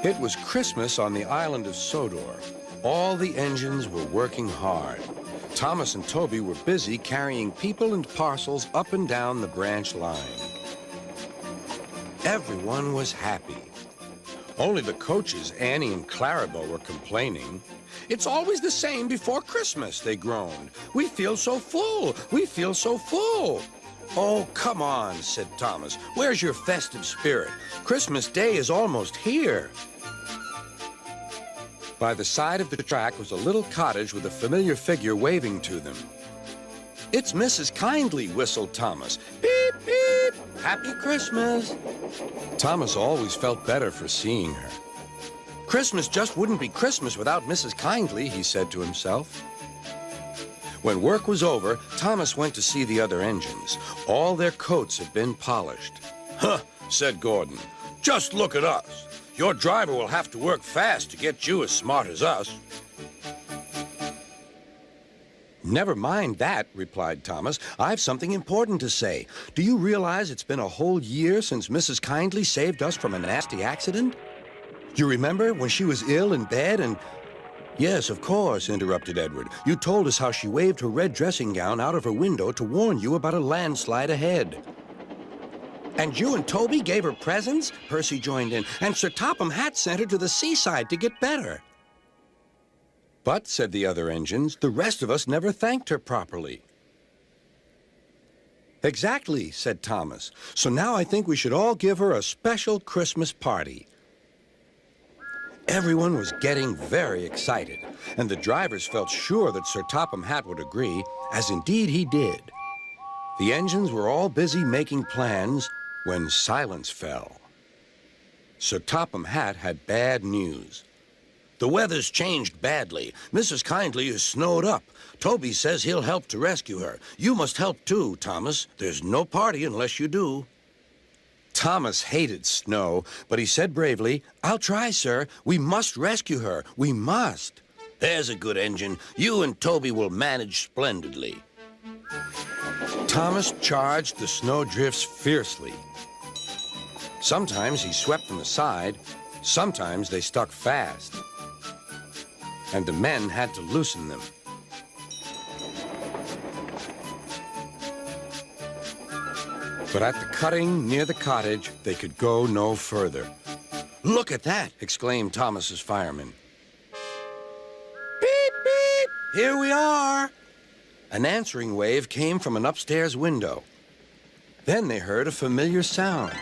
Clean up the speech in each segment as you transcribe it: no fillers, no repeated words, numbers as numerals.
It was Christmas on the island of Sodor. All the engines were working hard. Thomas and Toby were busy carrying people and parcels up and down the branch line. Everyone was happy. Only the coaches, Annie and Clarabelle, were complaining. "It's always the same before Christmas," they groaned. "We feel so full. We feel so full." "Oh, come on," said Thomas. "Where's your festive spirit? Christmas Day is almost here." By the side of the track was a little cottage with a familiar figure waving to them. "It's Mrs. Kindly," whistled Thomas. "Beep, beep! Happy Christmas!" Thomas always felt better for seeing her. "Christmas just wouldn't be Christmas without Mrs. Kindly," he said to himself. When work was over, Thomas went to see the other engines. All their coats had been polished. "Huh," said Gordon. "Just look at us. Your driver will have to work fast to get you as smart as us." "Never mind that," replied Thomas. "I've something important to say. Do you realize it's been a whole year since Mrs. Kindly saved us from a nasty accident? You remember when she was ill in bed and—" "Yes, of course," interrupted Edward. "You told us how she waved her red dressing gown out of her window to warn you about a landslide ahead." "And you and Toby gave her presents?" Percy joined in. "And Sir Topham Hatt sent her to the seaside to get better." "But," said the other engines, "the rest of us never thanked her properly." "Exactly," said Thomas. "So now I think we should all give her a special Christmas party." Everyone was getting very excited, and the drivers felt sure that Sir Topham Hatt would agree, as indeed he did. The engines were all busy making plans when silence fell. Sir Topham Hatt had bad news. "The weather's changed badly. Mrs. Kindly is snowed up. Toby says he'll help to rescue her. You must help too, Thomas. There's no party unless you do." Thomas hated snow, but he said bravely, "I'll try, sir. We must rescue her. We must." "There's a good engine. You and Toby will manage splendidly." Thomas charged the snowdrifts fiercely. Sometimes he swept them aside. Sometimes they stuck fast. And the men had to loosen them. But at the cutting near the cottage, they could go no further. "Look at that!" exclaimed Thomas's fireman. "Beep, beep! Here we are!" An answering wave came from an upstairs window. Then they heard a familiar sound.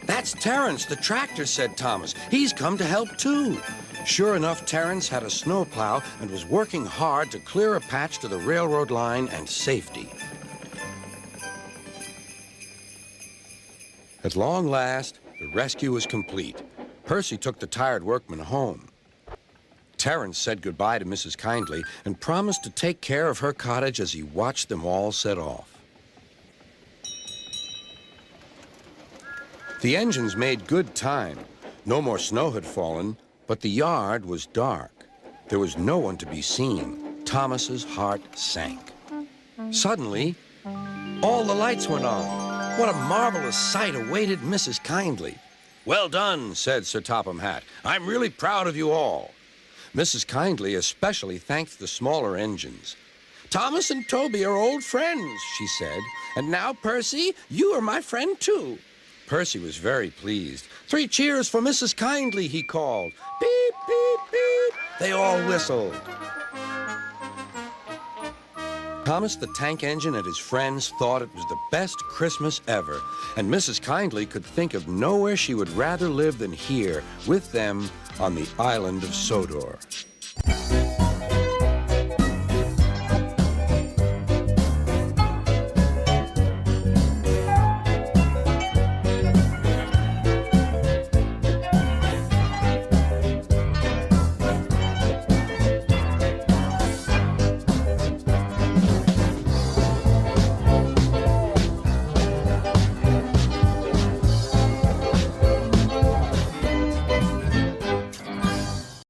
"That's Terence, the tractor," said Thomas. "He's come to help too." Sure enough, Terence had a snowplow and was working hard to clear a patch to the railroad line and safety. At long last, the rescue was complete. Percy took the tired workmen home. Terence said goodbye to Mrs. Kindly and promised to take care of her cottage as he watched them all set off. The engines made good time. No more snow had fallen, but the yard was dark. There was no one to be seen. Thomas's heart sank. Suddenly, all the lights went on. What a marvelous sight awaited Mrs. Kindly. "Well done," said Sir Topham Hatt. "I'm really proud of you all." Mrs. Kindly especially thanked the smaller engines. "Thomas and Toby are old friends," she said. "And now, Percy, you are my friend too." Percy was very pleased. "3 cheers for Mrs. Kindly," he called. "Beep, beep, beep." They all whistled. Thomas the tank engine and his friends thought it was the best Christmas ever, and Mrs. Kindly could think of nowhere she would rather live than here with them on the island of Sodor.